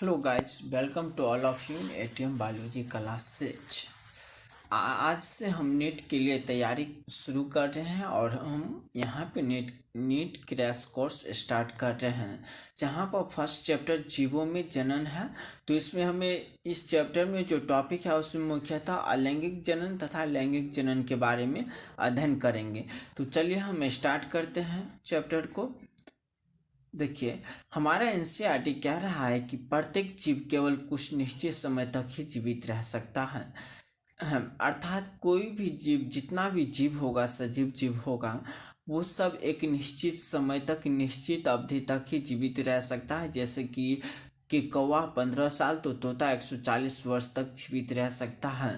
Hello guys, welcome to all of you ATM biology classes. आज से हम NEET के लिए तैयारी शुरू कर रहे हैं और हम यहाँ पे नीट क्रैश कोर्स स्टार्ट कर रहे हैं, जहाँ पर फर्स्ट चैप्टर जीवों में जनन है। तो इसमें हमें इस चैप्टर में जो टॉपिक है उसमें मुख्यतः अलैंगिक जनन तथा लैंगिक जनन के बारे में अध्ययन करेंगे। तो चलिए हम स्टार्ट करते हैं चैप्टर को। देखिए, हमारा एनसीईआरटी कह रहा है कि प्रत्येक जीव केवल कुछ निश्चित समय तक ही जीवित रह सकता है। अर्थात कोई भी जीव, जितना भी जीव होगा, सजीव जीव होगा, वो सब एक निश्चित समय तक, निश्चित अवधि तक ही जीवित रह सकता है। जैसे कि कौवा 15 साल तो तोता 140 वर्ष तक जीवित रह सकता है।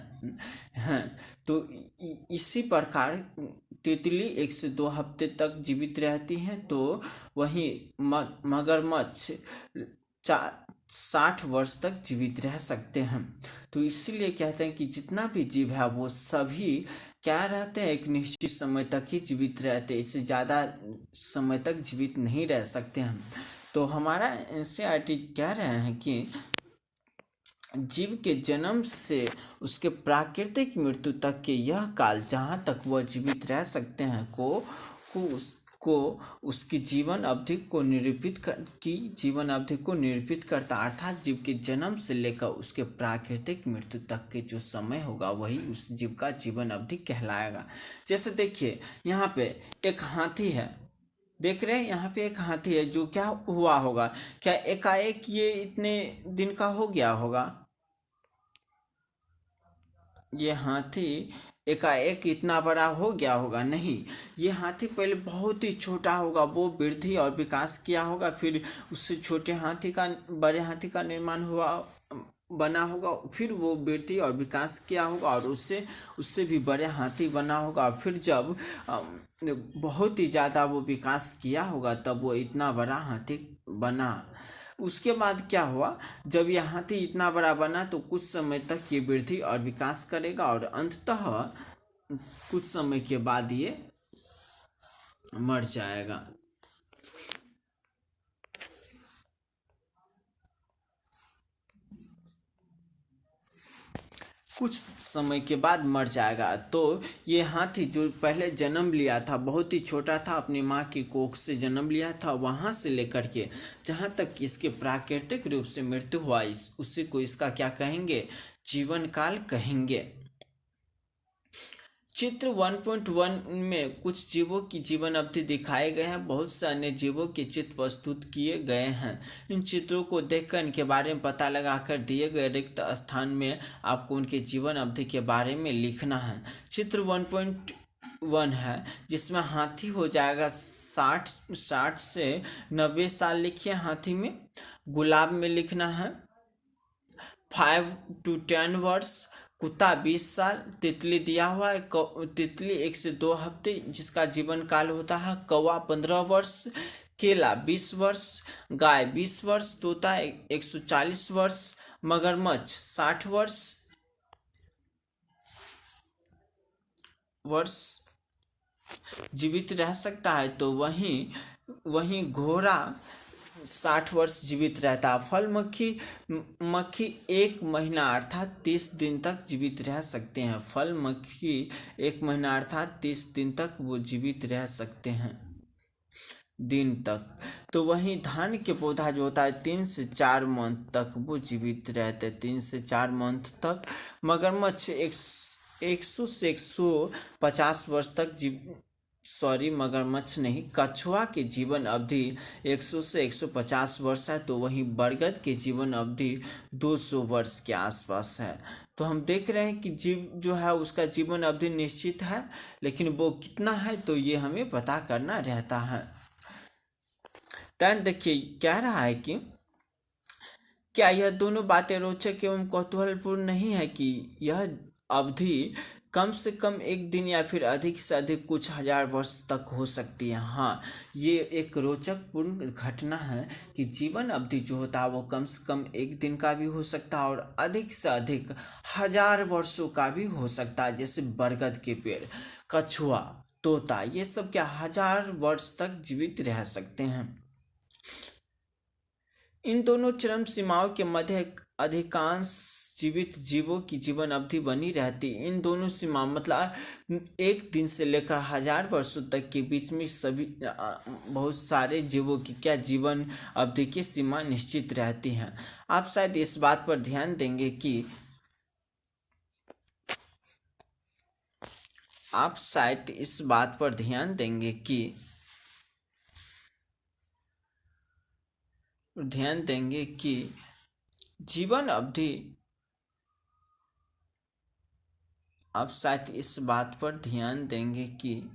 हैं तो इसी प्रकार तितली 1 से 2 हफ्ते तक जीवित रहती हैं। तो वहीं मगरमच्छ 60 वर्ष तक जीवित रह सकते हैं। तो इसीलिए कहते हैं कि जितना भी जीव है वो सभी क्या रहते हैं, एक निश्चित समय तक ही जीवित रहते हैं, इससे ज़्यादा समय तक जीवित नहीं रह सकते हैं। तो हमारा एनसीईआरटी कह रहे हैं कि जीव के जन्म से उसके प्राकृतिक मृत्यु तक के यह काल, जहाँ तक वह जीवित रह सकते हैं, को उसकी जीवन अवधि को निरूपित करता। अर्थात जीव के जन्म से लेकर उसके प्राकृतिक मृत्यु तक के जो समय होगा वही उस जीव का जीवन अवधि कहलाएगा। जैसे देखिए, यहाँ पे एक हाथी है, देख रहे हैं, यहाँ पे एक हाथी है। जो क्या हुआ होगा, क्या एकाएक ये इतने दिन का हो गया होगा? ये हाथी एकाएक इतना बड़ा हो गया होगा? नहीं, ये हाथी पहले बहुत ही छोटा होगा, वो वृद्धि और विकास किया होगा, फिर उससे छोटे हाथी का, बड़े हाथी का निर्माण हुआ, बना होगा, फिर वो वृद्धि और विकास किया होगा और उससे उससे भी बड़े हाथी बना होगा। फिर जब बहुत ही ज़्यादा वो विकास किया होगा तब वो इतना बड़ा हाथी बना। उसके बाद क्या हुआ, जब यह हाथी इतना बड़ा बना तो कुछ समय तक ये वृद्धि और विकास करेगा और अंततः कुछ समय के बाद ये मर जाएगा। कुछ समय के बाद मर जाएगा। तो ये हाथी जो पहले जन्म लिया था, बहुत ही छोटा था, अपनी माँ की कोख से जन्म लिया था, वहाँ से लेकर के जहाँ तक इसके प्राकृतिक रूप से मृत्यु हुआ, उसी को इसका क्या कहेंगे, जीवन काल कहेंगे। चित्र 1.1 में कुछ जीवों की जीवन अवधि दिखाए गए हैं। बहुत से अन्य जीवों के चित्र प्रस्तुत किए गए हैं। इन चित्रों को देखकर इनके बारे में पता लगाकर दिए गए रिक्त स्थान में आपको उनके जीवन अवधि के बारे में लिखना है। चित्र 1.1 है, जिसमें हाथी हो जाएगा 60 से 90 साल लिखिए हाथी में। गुलाब में लिखना है 5 to 10 वर्ष। कुत्ता 20 साल। तितली दिया हुआ है, तितली 1 से 2 हफ्ते जिसका जीवन काल होता है। कौवा 15 वर्ष। केला 20 वर्ष। गाय 20 वर्ष। तोता 140 वर्ष। मगरमच्छ 60 वर्ष जीवित रह सकता है। तो वहीं घोड़ा 60 वर्ष जीवित रहता है। फल मक्खी 1 महीना अर्थात 30 दिन तक जीवित रह सकते हैं। फल मक्खी 1 महीना अर्थात 30 दिन तक वो जीवित रह सकते हैं, दिन तक। तो वहीं धान के पौधा जो होता है 3 से 4 मंथ तक वो जीवित रहते हैं, 3 से 4 मंथ तक। मगरमच्छ 100 से 150 वर्ष तक मगरमच्छ नहीं, कछुआ की जीवन अवधि 100 से 150 वर्ष है। तो वहीं बरगद की जीवन अवधि 200 वर्ष के आसपास है। तो हम देख रहे हैं कि जीव जो है उसका जीवन अवधि निश्चित है, लेकिन वो कितना है तो ये हमें पता करना रहता है। देखिए, कह रहा है कि क्या यह दोनों बातें रोचक एवं कौतूहलपूर्ण नहीं है कि यह अवधि कम से कम 1 दिन या फिर अधिक से अधिक कुछ हजार वर्ष तक हो सकती है। हाँ, ये एक रोचक पूर्ण घटना है कि जीवन अवधि जो होता है वो कम से कम 1 दिन का भी हो सकता है और अधिक से अधिक हजार वर्षों का भी हो सकता है। जैसे बरगद के पेड़, कछुआ, तोता, ये सब क्या हजार वर्ष तक जीवित रह सकते हैं। इन दोनों चरम सीमाओं के मध्य अधिकांश जीवित जीवों की जीवन अवधि बनी रहती। इन दोनों सीमा मतलब एक दिन से लेकर 1000 वर्षों तक के बीच में सभी बहुत सारे जीवों की क्या जीवन अवधि की सीमा निश्चित रहती हैं। आप शायद इस बात पर ध्यान देंगे कि आप शायद इस बात पर ध्यान देंगे कि जीवन अवधि आप शायद इस बात पर ध्यान देंगे कि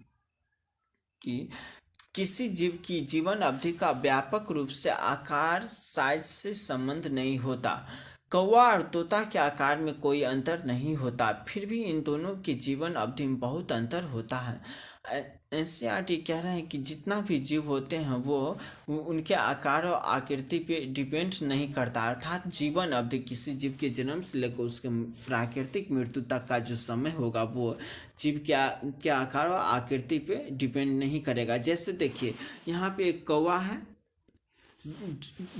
किसी जीव की जीवन अवधि का व्यापक रूप से आकार साइज से संबंध नहीं होता। कौवा और तोता के आकार में कोई अंतर नहीं होता, फिर भी इन दोनों की जीवन अवधि में बहुत अंतर होता है। एनसीईआरटी कह रहे हैं कि जितना भी जीव होते हैं वो उनके आकार और आकृति पे डिपेंड नहीं करता, अर्थात जीवन अवधि किसी जीव के जन्म से लेकर उसके प्राकृतिक मृत्यु तक का जो समय होगा वो जीव के आकार और आकृति पे डिपेंड नहीं करेगा। जैसे देखिए यहाँ पे एक कौवा है,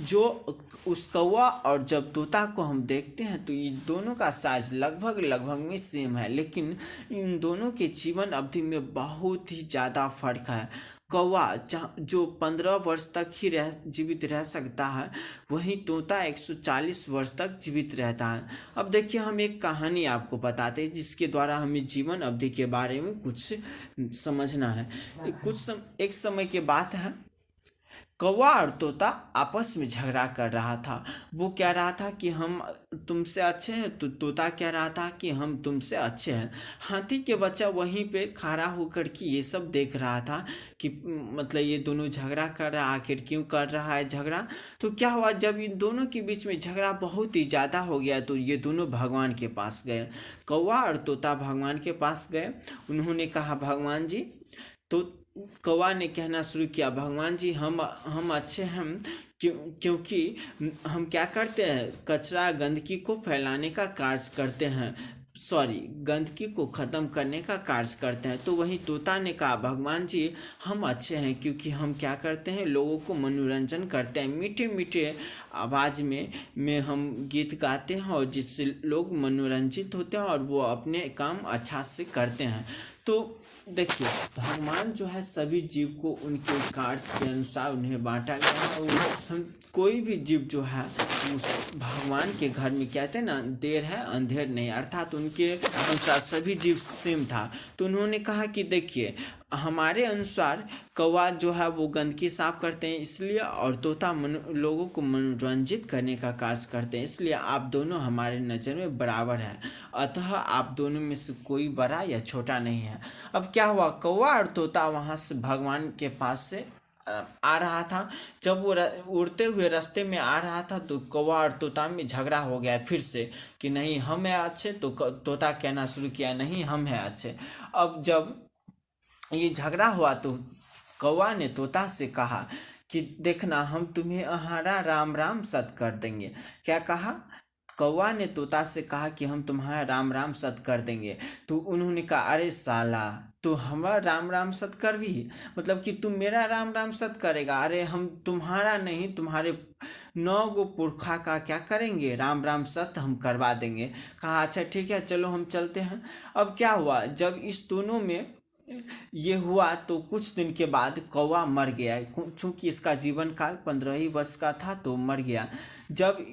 जो उस कौवा और जब तोता को हम देखते हैं तो ये दोनों का साइज लगभग में सेम है, लेकिन इन दोनों के जीवन अवधि में बहुत ही ज़्यादा फर्क है। कौवा जो 15 वर्ष तक ही जीवित रह सकता है, वहीं तोता 140 वर्ष तक जीवित रहता है। अब देखिए हम एक कहानी आपको बताते हैं जिसके द्वारा हमें जीवन अवधि के बारे में कुछ समझना है। एक समय की बात है, कौवा और तोता आपस में झगड़ा कर रहा था। वो कह रहा था कि हम तुमसे अच्छे हैं, तो तोता कह रहा था कि हम तुमसे अच्छे हैं। हाथी के बच्चा वहीं पे खड़ा होकर के ये सब देख रहा था कि मतलब ये दोनों झगड़ा कर रहा है, आखिर क्यों कर रहा है झगड़ा। तो क्या हुआ, जब इन दोनों के बीच में झगड़ा बहुत ही ज़्यादा हो गया तो ये दोनों भगवान के पास गए। कौवा और तोता भगवान के पास गए। उन्होंने कहा, भगवान जी, तो कौवा ने कहना शुरू किया, भगवान जी हम अच्छे हैं, क्योंकि हम क्या करते हैं, कचरा गंदगी को फैलाने का कार्य करते हैं, गंदगी को ख़त्म करने का कार्य करते हैं। तो वहीं तोता ने कहा, भगवान जी हम अच्छे हैं क्योंकि हम क्या करते हैं, लोगों को मनोरंजन करते हैं, मीठे मीठे आवाज़ में हम गीत गाते हैं और जिससे लोग मनोरंजित होते हैं और वो अपने काम अच्छा से करते हैं। तो देखिए भगवान जो है सभी जीव को उनके कार्य के अनुसार उन्हें बांटा गया है। और हम कोई भी जीव जो है उस भगवान के घर में कहते हैं ना, देर है अंधेर नहीं, अर्थात उनके अनुसार सभी जीव सेम था। तो उन्होंने कहा कि देखिए हमारे अनुसार कौवा जो है वो गंदगी साफ करते हैं इसलिए, और तोता लोगों को मनोरंजित करने का कार्य करते हैं, इसलिए आप दोनों हमारे नज़र में बराबर है, अतः आप दोनों में से कोई बड़ा या छोटा नहीं है। अब क्या हुआ, कौवा और तोता वहाँ से भगवान के पास से आ रहा था। जब वो उड़ते हुए रास्ते में आ रहा था तो कौवा और तोता में झगड़ा हो गया फिर से कि नहीं हम हैं अच्छे, तो तोता कहना शुरू किया नहीं हम हैं अच्छे। अब जब ये झगड़ा हुआ तो कौवा ने तोता से कहा कि देखना हम तुम्हें हमारा राम राम सत कर देंगे। क्या कहा, कौवा ने तोता से कहा कि हम तुम्हारा राम राम सत कर देंगे। तो उन्होंने कहा, अरे साला तो हमारा राम राम सत कर भी, मतलब कि तुम मेरा राम राम सत करेगा, अरे हम तुम्हारा नहीं तुम्हारे 9 गो पुरखा का क्या करेंगे, राम राम सत हम करवा देंगे। कहा अच्छा ठीक है चलो हम चलते हैं। अब क्या हुआ, जब इस दोनों में ये हुआ तो कुछ दिन के बाद कौवा मर गया, चूँकि इसका जीवन काल 15 ही वर्ष का था तो मर गया। जब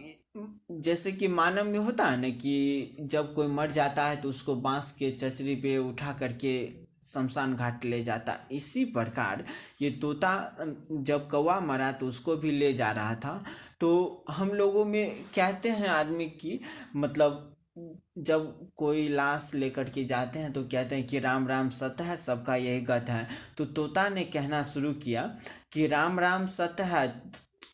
जैसे कि मानव में होता है ना कि जब कोई मर जाता है तो उसको बांस के चचरी पे उठा करके शमशान घाट ले जाता, इसी प्रकार ये तोता जब कौवा मरा तो उसको भी ले जा रहा था। तो हम लोगों में कहते हैं आदमी की मतलब जब कोई लाश लेकर के जाते हैं तो कहते हैं कि राम राम सत्य है, सबका यही गत है। तो तोता ने कहना शुरू किया कि राम राम सत्य है,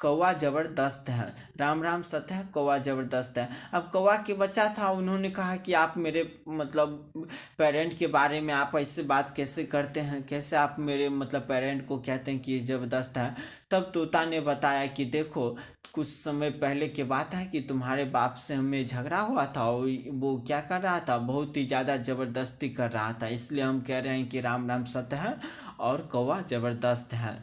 कौवा ज़बरदस्त है, राम राम सत्य है, कौवा ज़बरदस्त है। अब कौवा के बच्चा था, उन्होंने कहा कि आप मेरे मतलब पेरेंट के बारे में आप ऐसे बात कैसे करते हैं, कैसे आप मेरे मतलब पेरेंट को कहते हैं कि ये ज़बरदस्त है। तब तोता ने बताया कि देखो, कुछ समय पहले की बात है कि तुम्हारे बाप से हमें झगड़ा हुआ था और वो क्या कर रहा था, बहुत ही ज़्यादा ज़बरदस्ती कर रहा था, इसलिए हम कह रहे हैं कि राम राम सत्य है और कौवा ज़बरदस्त है।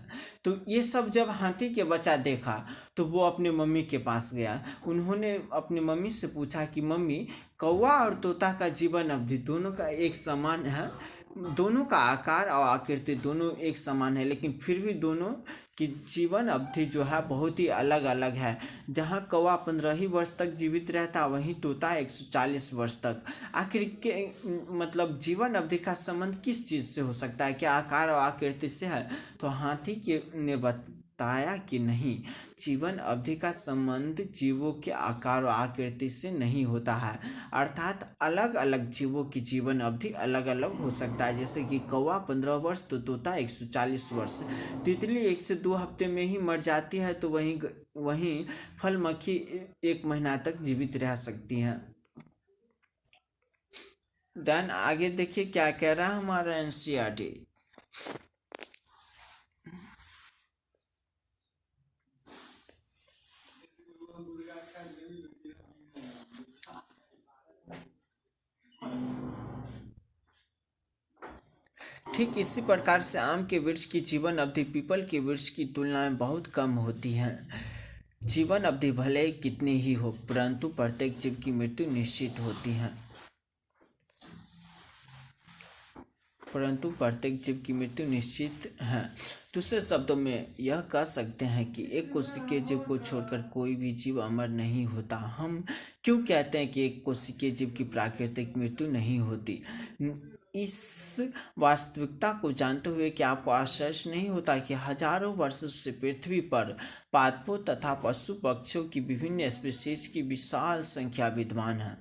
तो ये सब जब हाथी के बच्चा देखा तो वो अपनी मम्मी के पास गया। उन्होंने अपनी मम्मी से पूछा कि मम्मी, कौवा और तोता का जीवन अवधि दोनों का एक समान है, दोनों का आकार और आकृति दोनों एक समान है, लेकिन फिर भी दोनों की जीवन अवधि जो है बहुत ही अलग अलग है। जहाँ कौवा 15 ही वर्ष तक जीवित रहता, वहीं तोता 140 वर्ष तक। आखिर के मतलब जीवन अवधि का संबंध किस चीज़ से हो सकता है? क्या आकार और आकृति से है? तो हाथी के ने बताया कि नहीं, जीवन अवधि का संबंध जीवों के आकार और आकृति से नहीं होता है, अर्थात अलग अलग जीवों की जीवन अवधि अलग अलग हो सकता है। जैसे कि कौवा 15 वर्ष तो तोता 140 वर्ष। तितली 1 से 2 हफ्ते में ही मर जाती है, तो वहीं फल मक्खी 1 महीना तक जीवित रह सकती हैं। देन आगे देखिए क्या कह रहा है हमारा एनसीईआरटी। ठीक इसी प्रकार से आम के वृक्ष की जीवन अवधि पीपल के वृक्ष की तुलना में बहुत कम होती है। जीवन अवधि भले ही कितनी ही हो, परंतु प्रत्येक जीव की मृत्यु निश्चित होती है। परंतु प्रत्येक जीव की मृत्यु निश्चित है। दूसरे शब्दों में यह कह सकते हैं कि एक कोशिकीय जीव को छोड़कर कोई भी जीव अमर नहीं होता। हम क्यों कहते हैं कि एक कोशिकीय जीव की प्राकृतिक मृत्यु नहीं होती? इस वास्तविकता को जानते हुए कि आपको आश्चर्य नहीं होता कि हजारों वर्षों से पृथ्वी पर पादपों तथा पशु पक्षियों की विभिन्न स्पीशीज की विशाल संख्या विद्यमान है।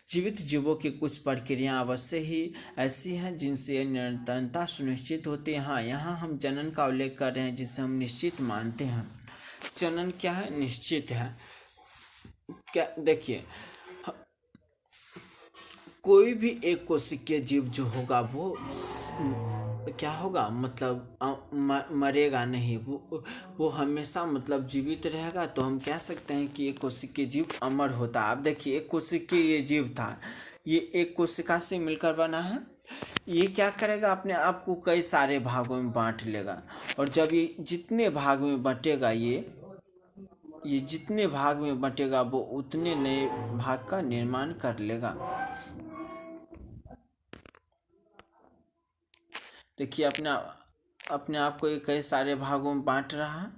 जीवित जीवों की कुछ प्रक्रियाएं अवश्य ही ऐसी हैं जिनसे निरंतरता सुनिश्चित होती है। हाँ, यहाँ हम जनन का उल्लेख कर रहे हैं, जिसे हम निश्चित मानते हैं। जनन क्या है? निश्चित है। क्या देखिए, कोई भी एक कोशिकीय जीव जो होगा वो क्या होगा, मतलब मरेगा नहीं, वो हमेशा मतलब जीवित रहेगा। तो हम कह सकते हैं कि एक कोशिकीय जीव अमर होता है। अब देखिए, एक कोशिकीय ये जीव था, ये एक कोशिका से मिलकर बना है। ये क्या करेगा, अपने आप को कई सारे भागों में बांट लेगा, और जब ये जितने भाग में बटेगा, ये जितने भाग में बटेगा वो उतने नए भाग का निर्माण कर लेगा। देखिए, अपने आप को ये कई सारे भागों में बांट रहा है।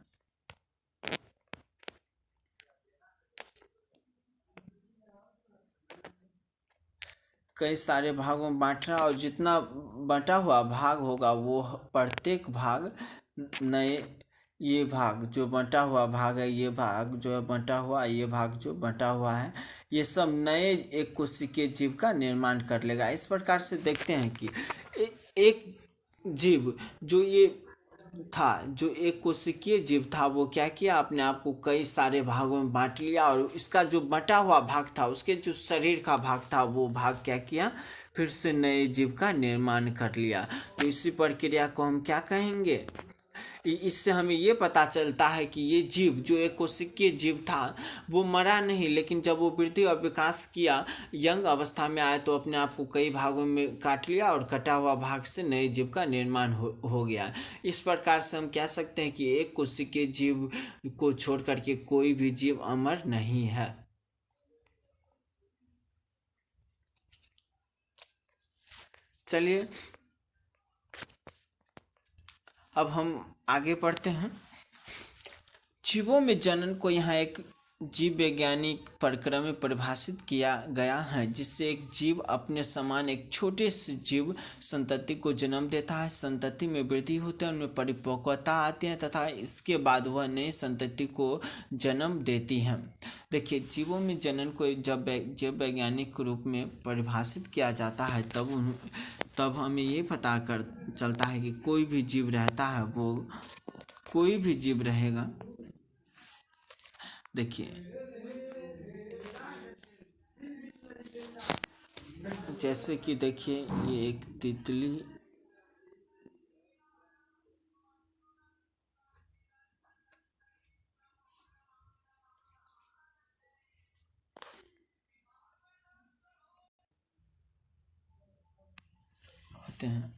कई सारे भागों में बांट रहा है, और जितना बटा हुआ भाग होगा वो प्रत्येक भाग नए, ये भाग जो बटा हुआ भाग है, ये भाग जो है बटा हुआ, ये भाग जो बटा हुआ है, ये सब नए एक कोशिकीय जीव का निर्माण कर लेगा। इस प्रकार से देखते हैं कि एक जीव जो ये था, जो एक कोशिकीय जीव था, वो क्या किया, अपने आप को कई सारे भागों में बांट लिया, और इसका जो बटा हुआ भाग था, उसके जो शरीर का भाग था, वो भाग क्या किया, फिर से नए जीव का निर्माण कर लिया। तो इसी प्रक्रिया को हम क्या कहेंगे? इससे हमें ये पता चलता है कि ये जीव जो एक कोशिकीय जीव था वो मरा नहीं, लेकिन जब वो वृद्धि और विकास किया, यंग अवस्था में आया, तो अपने आप को कई भागों में काट लिया, और कटा हुआ भाग से नए जीव का निर्माण हो गया। इस प्रकार से हम कह सकते हैं कि एक कोशिकीय जीव को छोड़ करके कोई भी जीव अमर नहीं है। चलिए, अब हम आगे बढ़ते हैं। जीवों में जनन को यहाँ एक जीव वैज्ञानिक प्रक्रम में परिभाषित किया गया है, जिससे एक जीव अपने समान एक छोटे से जीव संतति को जन्म देता है। संतति में वृद्धि होती है, उनमें परिपक्वता आती है, तथा इसके बाद वह नई संतति को जन्म देती है। देखिए, जीवों में जनन को जब जीव वैज्ञानिक रूप में परिभाषित किया जाता है, तब हमें ये पता कर चलता है कि कोई भी जीव रहता है, वो कोई भी जीव रहेगा। देखिए, जैसे कि देखिए, ये एक तितली, हैं।